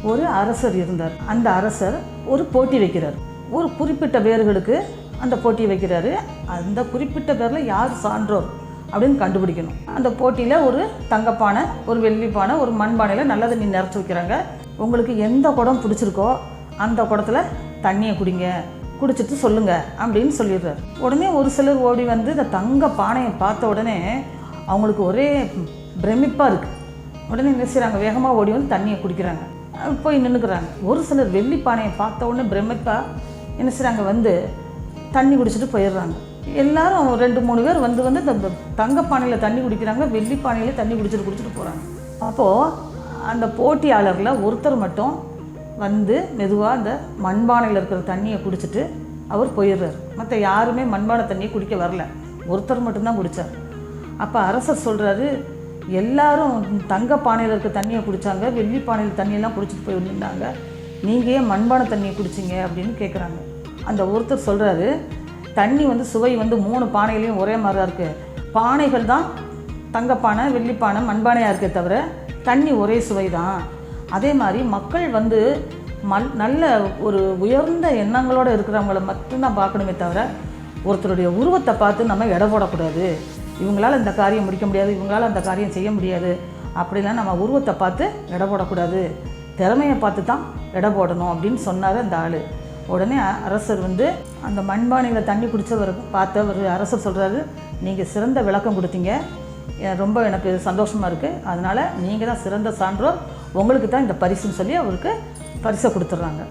ஒரு அரசர் இருந்தார். அந்த அரசர் ஒரு போட்டி வைக்கிறார். ஒரு குறிப்பிட்ட பேர்களுக்கு அந்த போட்டி வைக்கிறாரு. அந்த குறிப்பிட்ட பேரில் யார் சான்றோர் அப்படின்னு கண்டுபிடிக்கணும். அந்த போட்டியில் ஒரு தங்கப்பானை, ஒரு வெள்ளிப்பானை, ஒரு மண்பானையில் நல்ல தண்ணி நிறச்சி வைக்கிறாங்க. உங்களுக்கு எந்த குடம் பிடிச்சிருக்கோ அந்த குடத்துல தண்ணியை குடிங்க, குடிச்சிட்டு சொல்லுங்க அப்படின்னு சொல்லிடுறாரு. உடனே ஒரு சிலர் ஓடி வந்து இந்த தங்க பானையை பார்த்த உடனே அவங்களுக்கு ஒரே பிரமிப்பாக இருக்குது. உடனே என்ன செய்கிறாங்க, வேகமாக ஓடி வந்து தண்ணியை குடிக்கிறாங்க, போய் நின்றுக்கிறாங்க. ஒரு சிலர் வெள்ளி பானையை பார்த்த உடனே பிரமிப்பாக என்ன செய்கிறாங்க, வந்து தண்ணி குடிச்சிட்டு போயிடுறாங்க. எல்லாரும் 2-3 பேர் வந்து இந்த தங்க பானையில் தண்ணி குடிக்கிறாங்க, வெள்ளி பானையில் தண்ணி குடிச்சிட்டு போகிறாங்க. அப்போது அந்த போட்டியாளரில் ஒருத்தர் மட்டும் வந்து மெதுவாக அந்த மண்பானையில் இருக்கிற தண்ணியை குடிச்சிட்டு அவர் போயிடுறார். மற்ற யாருமே மண்பானை தண்ணியை குடிக்க வரல, ஒருத்தர் மட்டும்தான் குடித்தார். அப்போ அரசர் சொல்கிறாரு, எல்லாரும் தங்க பானையில் இருக்க தண்ணியை குடித்தாங்க, வெள்ளி பானையில் தண்ணியெல்லாம் குடிச்சிட்டு போய் நின்றாங்க, நீங்கள் ஏன் மண்பானை தண்ணியை குடிச்சிங்க அப்படின்னு கேட்குறாங்க. அந்த ஒருத்தர் சொல்கிறாரு, தண்ணி வந்து சுவை வந்து 3 பானைகளையும் ஒரே மாதிரி தான் இருக்குது. பானைகள் தான் தங்கப்பானை, வெள்ளிப்பானை, மண்பானையாக இருக்கே தவிர தண்ணி ஒரே சுவை தான். அதே மாதிரி மக்கள் வந்து நல்ல ஒரு உயர்ந்த எண்ணங்களோடு இருக்கிறவங்கள மட்டும்தான் பார்க்கணுமே தவிர ஒருத்தருடைய உருவத்தை பார்த்து நம்ம எடை போடக்கூடாது. இவங்களால் இந்த காரியம் முடிக்க முடியாது, இவங்களால் அந்த காரியம் செய்ய முடியாது அப்படிலாம் நம்ம உருவத்தை பார்த்து எடை போடக்கூடாது, திறமையை பார்த்து தான் எடை போடணும் அப்படின்னு சொன்னார் அந்த ஆள். உடனே அரசர் வந்து அந்த மண்பானையில் தண்ணி குடித்தவர் பார்த்த ஒரு அரசர் சொல்கிறாரு, நீங்கள் சிறந்த விளக்கம் கொடுத்தீங்க, ரொம்ப எனக்கு சந்தோஷமாக இருக்குது, அதனால் நீங்கள் தான் சிறந்த சான்றோர், உங்களுக்கு தான் இந்த பரிசுன்னு சொல்லி அவருக்கு பரிசை கொடுத்துட்றாங்க.